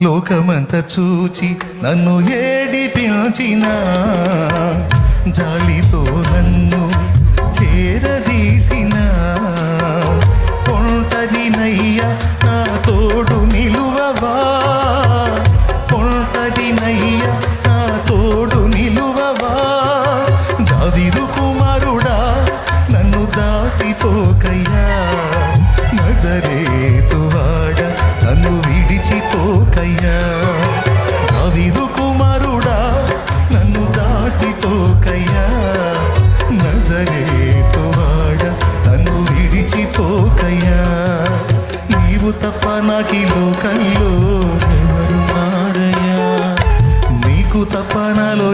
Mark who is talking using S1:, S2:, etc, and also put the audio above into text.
S1: లోకమంత చూచి నన్ను ఏడిపించిన జాలితో నన్ను చేరదీసిన ఒంటరినయ్య నా తోడు నిలువవా, ఒంటరినయ్య నా తోడు నిలువవా. దావీదు కుమారుడా నన్ను దాటిపోకయ్యా, నజరేతువాడా నన్ను విడిచిపోకయ్యా. దావీదు కుమారుడా నన్ను దాటిపోకయ్యా, నజరేతువాడా నన్ను విడిచిపోకయ్యా. నీవు తప్ప నాకీ లోకంలో ఎవరున్నారయ్యా, నీకు తప్ప నాలో